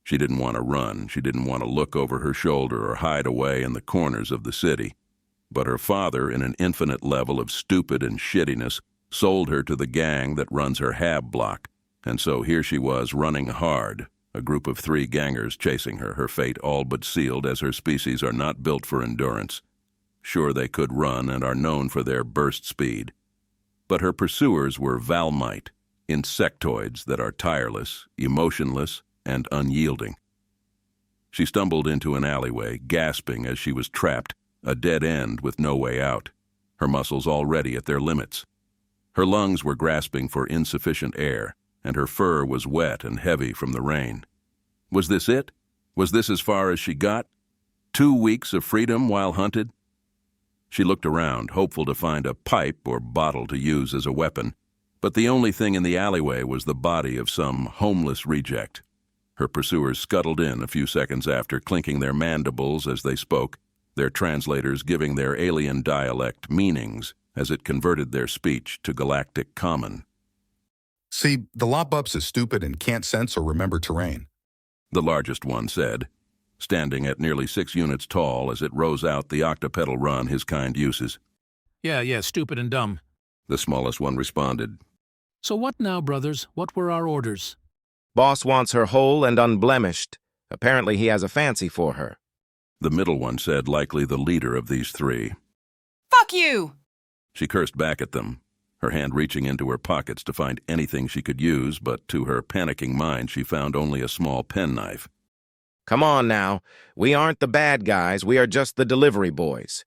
She didn't want to run. She didn't want to look over her shoulder or hide away in the corners of the city. But her father, in an infinite level of stupid and shittiness, sold her to the gang that runs her hab block. And so here she was, running hard, a group of 3 gangers chasing her, her fate all but sealed, as her species are not built for endurance. Sure, they could run and are known for their burst speed. But her pursuers were Valmite, insectoids that are tireless, emotionless, and unyielding. She stumbled into an alleyway, gasping as she was trapped, a dead end with no way out, her muscles already at their limits. Her lungs were grasping for insufficient air, and her fur was wet and heavy from the rain. Was this it? Was this as far as she got? 2 weeks of freedom while hunted? She looked around, hopeful to find a pipe or bottle to use as a weapon, but the only thing in the alleyway was the body of some homeless reject. Her pursuers scuttled in a few seconds after, clinking their mandibles as they spoke, their translators giving their alien dialect meanings as it converted their speech to galactic common. See, the Lop-Ups is stupid and can't sense or remember terrain, the largest one said, standing at nearly 6 units tall as it rose out the octopedal run his kind uses. Yeah, stupid and dumb, the smallest one responded. So what now, brothers? What were our orders? Boss wants her whole and unblemished. Apparently he has a fancy for her, the middle one said, likely the leader of these 3. Fuck you! She cursed back at them, her hand reaching into her pockets to find anything she could use, but to her panicking mind she found only a small penknife. Come on now. We aren't the bad guys. We are just the delivery boys.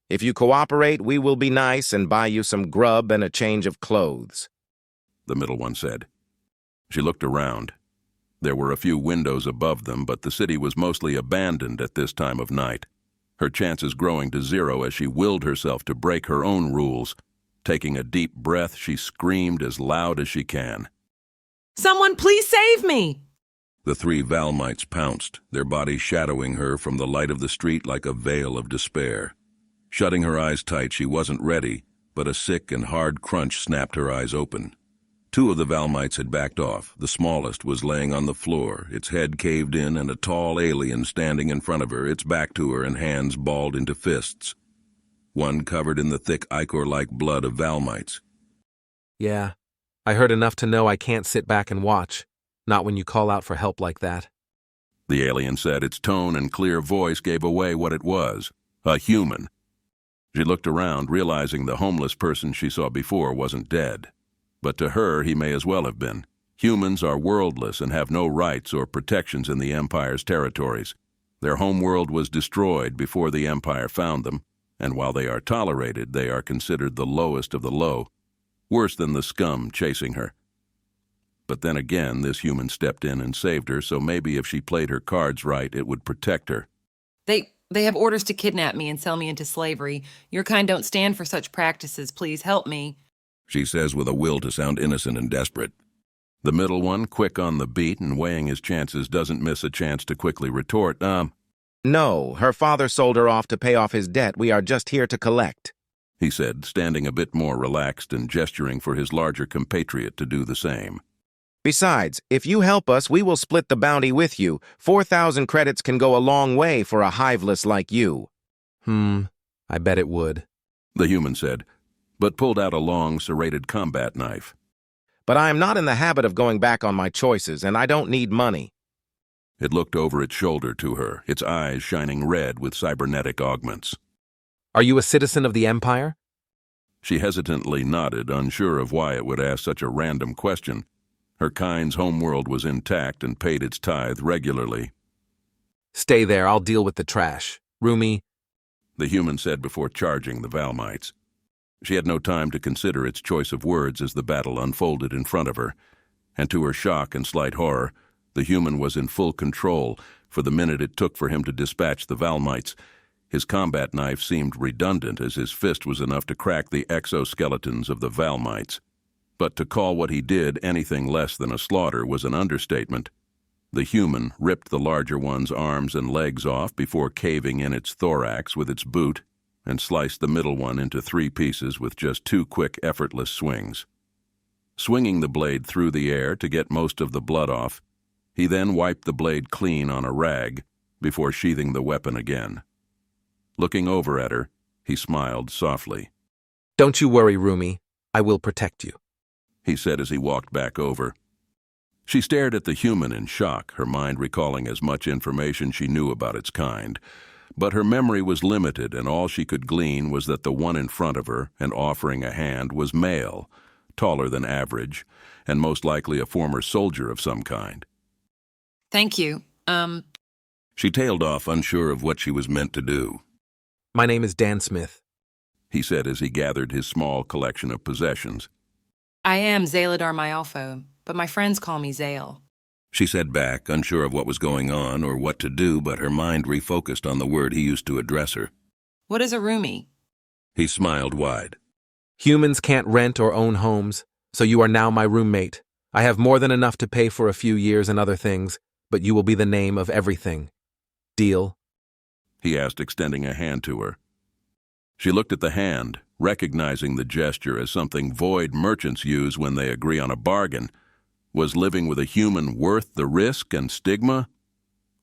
If you cooperate, we will be nice and buy you some grub and a change of clothes, the middle one said. She looked around. There were a few windows above them, but the city was mostly abandoned at this time of night, her chances growing to 0 as she willed herself to break her own rules. Taking a deep breath, she screamed as loud as she can. Someone please save me! The 3 Valmites pounced, their bodies shadowing her from the light of the street like a veil of despair. Shutting her eyes tight, she wasn't ready, but a sick and hard crunch snapped her eyes open. 2 of the Valmites had backed off. The smallest was laying on the floor, its head caved in and a tall alien standing in front of her, its back to her and hands balled into fists. One covered in the thick ichor-like blood of Valmites. Yeah, I heard enough to know I can't sit back and watch, not when you call out for help like that, the alien said. Its tone and clear voice gave away what it was, a human. She looked around, realizing the homeless person she saw before wasn't dead. But to her, he may as well have been. Humans are worldless and have no rights or protections in the Empire's territories. Their homeworld was destroyed before the Empire found them, and while they are tolerated, they are considered the lowest of the low, worse than the scum chasing her. But then again, this human stepped in and saved her, so maybe if she played her cards right, it would protect her. They have orders to kidnap me and sell me into slavery. Your kind don't stand for such practices. Please help me, she says with a will to sound innocent and desperate. The middle one, quick on the beat and weighing his chances, doesn't miss a chance to quickly retort, No, her father sold her off to pay off his debt. We are just here to collect, he said, standing a bit more relaxed and gesturing for his larger compatriot to do the same. Besides, if you help us, we will split the bounty with you. 4,000 credits can go a long way for a hiveless like you. I bet it would, the human said, but pulled out a long, serrated combat knife. But I am not in the habit of going back on my choices, and I don't need money. It looked over its shoulder to her, its eyes shining red with cybernetic augments. Are you a citizen of the Empire? She hesitantly nodded, unsure of why it would ask such a random question. Her kind's homeworld was intact and paid its tithe regularly. Stay there, I'll deal with the trash. Rumi, the human said before charging the Valmites. She had no time to consider its choice of words as the battle unfolded in front of her, and to her shock and slight horror, the human was in full control for the minute it took for him to dispatch the Valmites. His combat knife seemed redundant, as his fist was enough to crack the exoskeletons of the Valmites. But to call what he did anything less than a slaughter was an understatement. The human ripped the larger one's arms and legs off before caving in its thorax with its boot, and sliced the middle one into 3 pieces with just 2 quick, effortless swings. Swinging the blade through the air to get most of the blood off, He then wiped the blade clean on a rag before sheathing the weapon again. Looking over at her, he smiled softly. Don't you worry, Rumi. I will protect you, He said as he walked back over. She stared at the human in shock, her mind recalling as much information she knew about its kind. But her memory was limited, and all she could glean was that the one in front of her and offering a hand was male, taller than average, and most likely a former soldier of some kind. Thank you. She tailed off, unsure of what she was meant to do. My name is Dan Smith. He said as he gathered his small collection of possessions. I am Zaladar Myalfo, but my friends call me Zale. She said back, unsure of what was going on or what to do, but her mind refocused on the word he used to address her. What is a roomie? He smiled wide. Humans can't rent or own homes, so you are now my roommate. I have more than enough to pay for a few years and other things, but you will be the name of everything. Deal? He asked, extending a hand to her. She looked at the hand, recognizing the gesture as something void merchants use when they agree on a bargain. Was living with a human worth the risk and stigma?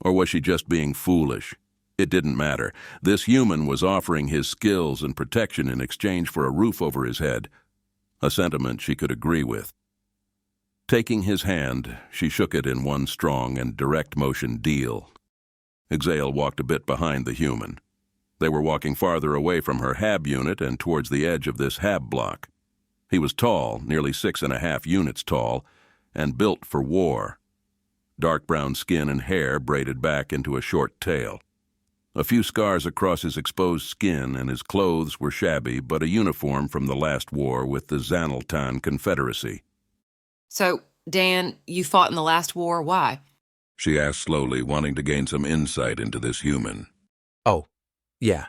Or was she just being foolish? It didn't matter. This human was offering his skills and protection in exchange for a roof over his head, a sentiment she could agree with. Taking his hand, she shook it in one strong and direct motion deal. Exale walked a bit behind the human. They were walking farther away from her HAB unit and towards the edge of this HAB block. He was tall, nearly 6.5 units tall, and built for war. Dark brown skin and hair braided back into a short tail. A few scars across his exposed skin, and his clothes were shabby, but a uniform from the last war with the Zanaltan Confederacy. So, Dan, you fought in the last war. Why? She asked slowly, wanting to gain some insight into this human. Oh, yeah.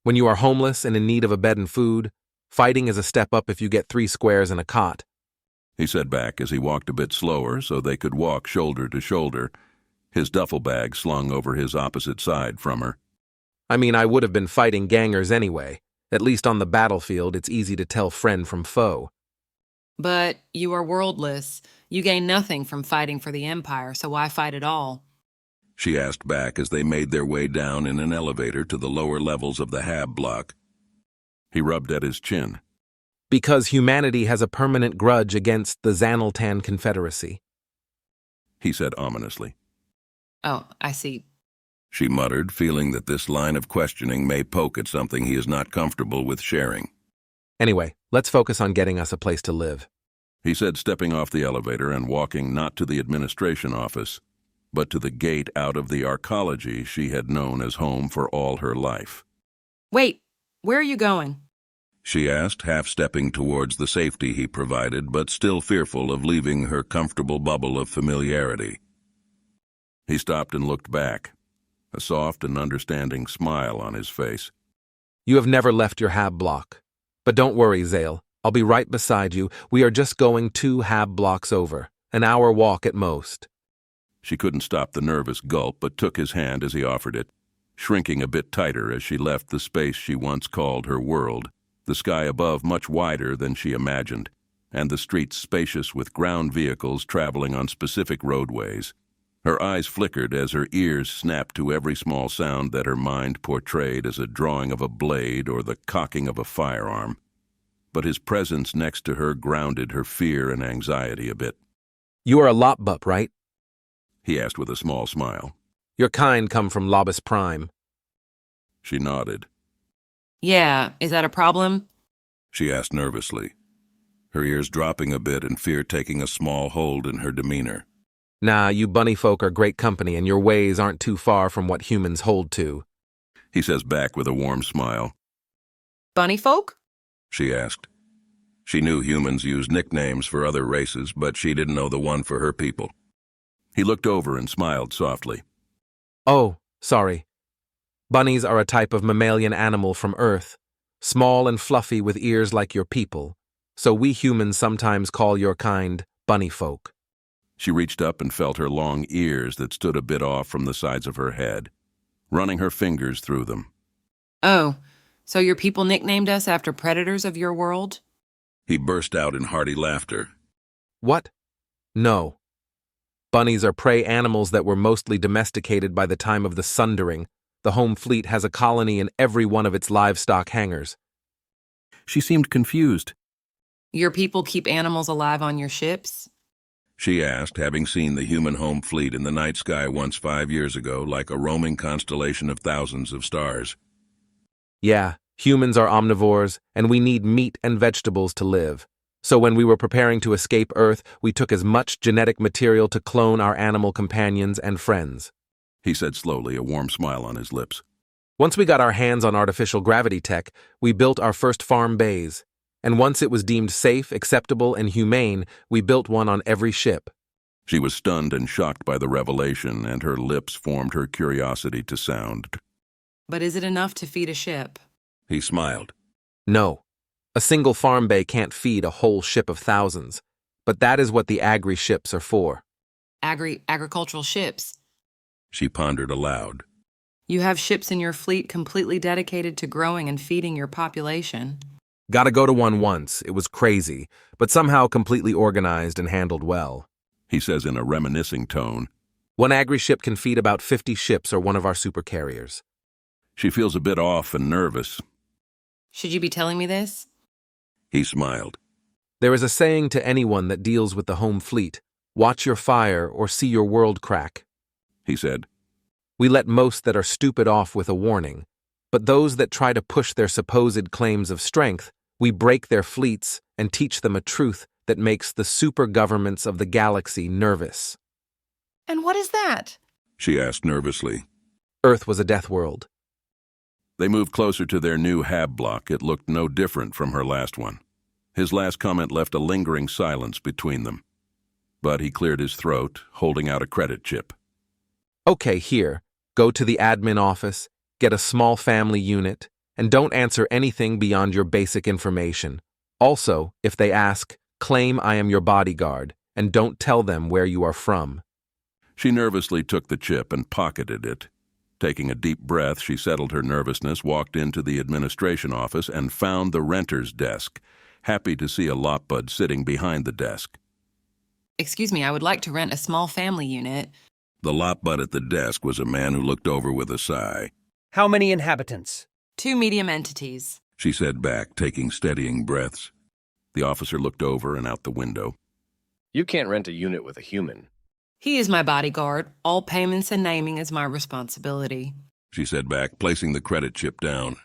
When you are homeless and in need of a bed and food, fighting is a step up if you get 3 squares and a cot. He said back as he walked a bit slower so they could walk shoulder to shoulder, his duffel bag slung over his opposite side from her. I mean, I would have been fighting gangers anyway. At least on the battlefield, it's easy to tell friend from foe. But you are worldless. You gain nothing from fighting for the Empire, so why fight at all? She asked back as they made their way down in an elevator to the lower levels of the HAB block. He rubbed at his chin. Because humanity has a permanent grudge against the Zanaltan Confederacy, He said ominously. Oh, I see. She muttered, feeling that this line of questioning may poke at something he is not comfortable with sharing. Anyway, let's focus on getting us a place to live. He said, stepping off the elevator and walking not to the administration office, but to the gate out of the arcology she had known as home for all her life. Wait, where are you going? She asked, half-stepping towards the safety he provided, but still fearful of leaving her comfortable bubble of familiarity. He stopped and looked back, a soft and understanding smile on his face. You have never left your HAB block. But don't worry, Zale. I'll be right beside you. We are just going 2 HAB blocks over, an hour walk at most. She couldn't stop the nervous gulp, but took his hand as he offered it, shrinking a bit tighter as she left the space she once called her world, the sky above much wider than she imagined, and the streets spacious with ground vehicles traveling on specific roadways. Her eyes flickered as her ears snapped to every small sound that her mind portrayed as a drawing of a blade or the cocking of a firearm. But his presence next to her grounded her fear and anxiety a bit. You are a Lopbup, right? He asked with a small smile. Your kind come from Lobus Prime. She nodded. Yeah, is that a problem? She asked nervously, her ears dropping a bit and fear taking a small hold in her demeanor. Nah, you bunny folk are great company and your ways aren't too far from what humans hold to. He says back with a warm smile. Bunny folk? She asked. She knew humans used nicknames for other races, but she didn't know the one for her people. He looked over and smiled softly. Oh, sorry. Bunnies are a type of mammalian animal from Earth, small and fluffy with ears like your people, so we humans sometimes call your kind bunny folk. She reached up and felt her long ears that stood a bit off from the sides of her head, running her fingers through them. Oh, so your people nicknamed us after predators of your world? He burst out in hearty laughter. What? No. Bunnies are prey animals that were mostly domesticated by the time of the Sundering. The home fleet has a colony in every one of its livestock hangars. She seemed confused. Your people keep animals alive on your ships? She asked, having seen the human home fleet in the night sky once 5 years ago, like a roaming constellation of thousands of stars. Yeah, humans are omnivores, and we need meat and vegetables to live. So when we were preparing to escape Earth, we took as much genetic material to clone our animal companions and friends. He said slowly, a warm smile on his lips. Once we got our hands on artificial gravity tech, we built our first farm bays. And once it was deemed safe, acceptable, and humane, we built one on every ship. She was stunned and shocked by the revelation, and her lips formed her curiosity to sound. But is it enough to feed a ship? He smiled. No. A single farm bay can't feed a whole ship of thousands. But that is what the agri-ships are for. Agricultural ships? She pondered aloud. You have ships in your fleet completely dedicated to growing and feeding your population. Gotta go to one once. It was crazy, but somehow completely organized and handled well. He says in a reminiscing tone. One agri-ship can feed about 50 ships or one of our supercarriers. She feels a bit off and nervous. Should you be telling me this? He smiled. There is a saying to anyone that deals with the home fleet, watch your fire or see your world crack. He said. We let most that are stupid off with a warning, but those that try to push their supposed claims of strength, we break their fleets and teach them a truth that makes the super governments of the galaxy nervous. And what is that? She asked nervously. Earth was a death world. They moved closer to their new hab block. It looked no different from her last one. His last comment left a lingering silence between them. But he cleared his throat, holding out a credit chip. Okay, here. Go to the admin office, get a small family unit, and don't answer anything beyond your basic information. Also, if they ask, claim I am your bodyguard, and don't tell them where you are from. She nervously took the chip and pocketed it. Taking a deep breath, she settled her nervousness, walked into the administration office, and found the renter's desk, happy to see a lopbud sitting behind the desk. Excuse me, I would like to rent a small family unit. The lopbud at the desk was a man who looked over with a sigh. How many inhabitants? 2 medium entities. She said back, taking steadying breaths. The officer looked over and out the window. You can't rent a unit with a human. He is my bodyguard. All payments and naming is my responsibility. She said back, placing the credit chip down.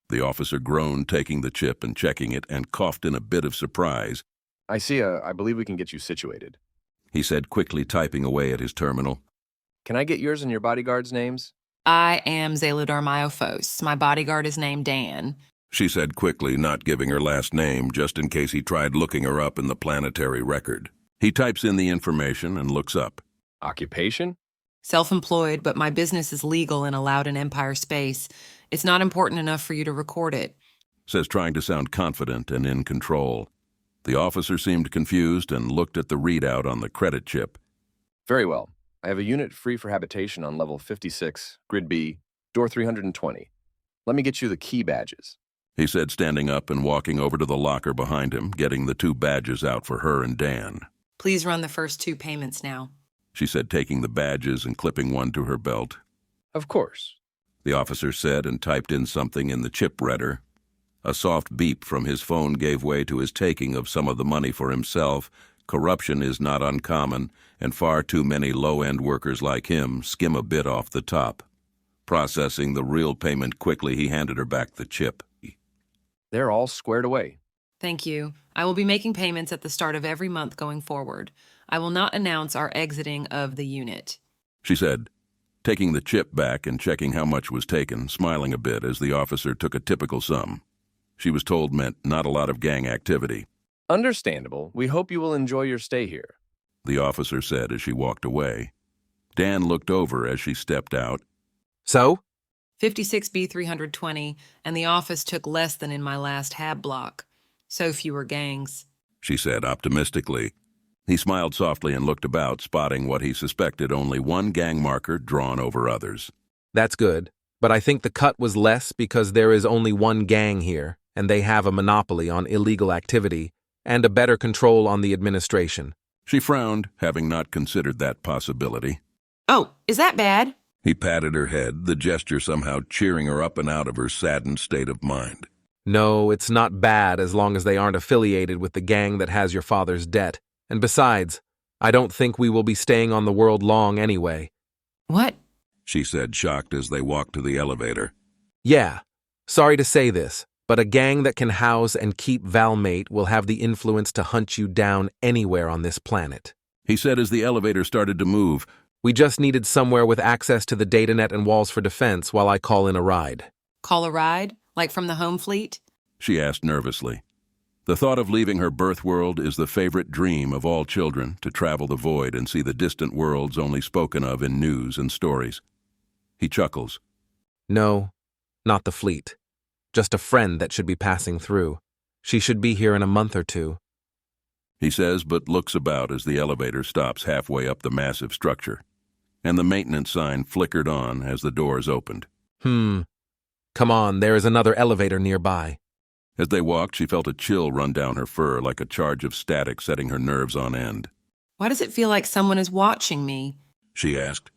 The officer groaned, taking the chip and checking it, and coughed in a bit of surprise. I believe we can get you situated. He said, quickly typing away at his terminal. Can I get yours and your bodyguard's names? I am Zaludar Myophos. My bodyguard is named Dan. She said quickly, not giving her last name, just in case he tried looking her up in the planetary record. He types in the information and looks up. Occupation? Self-employed, but my business is legal and allowed in Empire space. It's not important enough for you to record it. Says, trying to sound confident and in control. The officer seemed confused and looked at the readout on the credit chip. Very well. I have a unit free for habitation on level 56, grid B, door 320. Let me get you the key badges. He said, standing up and walking over to the locker behind him, getting the 2 badges out for her and Dan. Please run the first 2 payments now. She said, taking the badges and clipping one to her belt. Of course. The officer said and typed in something in the chip reader. A soft beep from his phone gave way to his taking of some of the money for himself. Corruption is not uncommon, and far too many low-end workers like him skim a bit off the top. Processing the real payment quickly, he handed her back the chip. They're all squared away. Thank you. I will be making payments at the start of every month going forward. I will not announce our exiting of the unit. She said, taking the chip back and checking how much was taken, smiling a bit as the officer took a typical sum. She was told meant not a lot of gang activity. Understandable. We hope you will enjoy your stay here. The officer said as she walked away. Dan looked over as she stepped out. So? 56B320, and the office took less than in my last hab block. So fewer gangs. She said optimistically. He smiled softly and looked about, spotting what he suspected only one gang marker drawn over others. That's good, but I think the cut was less because there is only one gang here, and they have a monopoly on illegal activity and a better control on the administration. She frowned, having not considered that possibility. Oh, is that bad? He patted her head, the gesture somehow cheering her up and out of her saddened state of mind. No, it's not bad as long as they aren't affiliated with the gang that has your father's debt. And besides, I don't think we will be staying on the world long anyway. What? She said, shocked as they walked to the elevator. Yeah, sorry to say this, but a gang that can house and keep Valmate will have the influence to hunt you down anywhere on this planet. He said as the elevator started to move. We just needed somewhere with access to the datanet and walls for defense while I call in a ride. Call a ride? Like from the home fleet? She asked nervously. The thought of leaving her birth world is the favorite dream of all children, to travel the void and see the distant worlds only spoken of in news and stories. He chuckles. No, not the fleet. Just a friend that should be passing through. She should be here in a month or two. He says, but looks about as the elevator stops halfway up the massive structure, and the maintenance sign flickered on as the doors opened. Come on, there is another elevator nearby. As they walked, she felt a chill run down her fur, like a charge of static setting her nerves on end. Why does it feel like someone is watching me? She asked.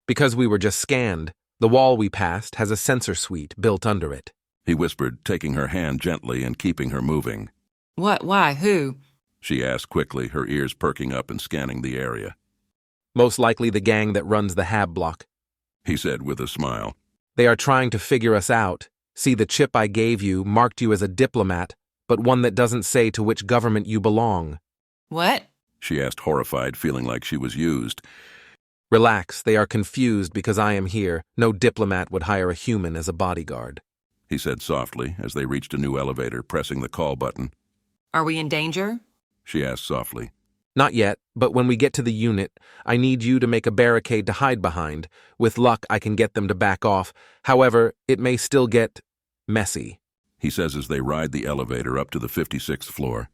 Because we were just scanned. The wall we passed has a sensor suite built under it. He whispered, taking her hand gently and keeping her moving. What? Why? Who? She asked quickly, her ears perking up and scanning the area. Most likely the gang that runs the Hab block. He said with a smile. They are trying to figure us out. See, the chip I gave you marked you as a diplomat, but one that doesn't say to which government you belong. What? She asked, horrified, feeling like she was used. Relax, they are confused because I am here. No diplomat would hire a human as a bodyguard. He said softly as they reached a new elevator, pressing the call button. Are we in danger? She asked softly. Not yet, but when we get to the unit, I need you to make a barricade to hide behind. With luck, I can get them to back off. However, it may still get messy. He says as they ride the elevator up to the 56th floor.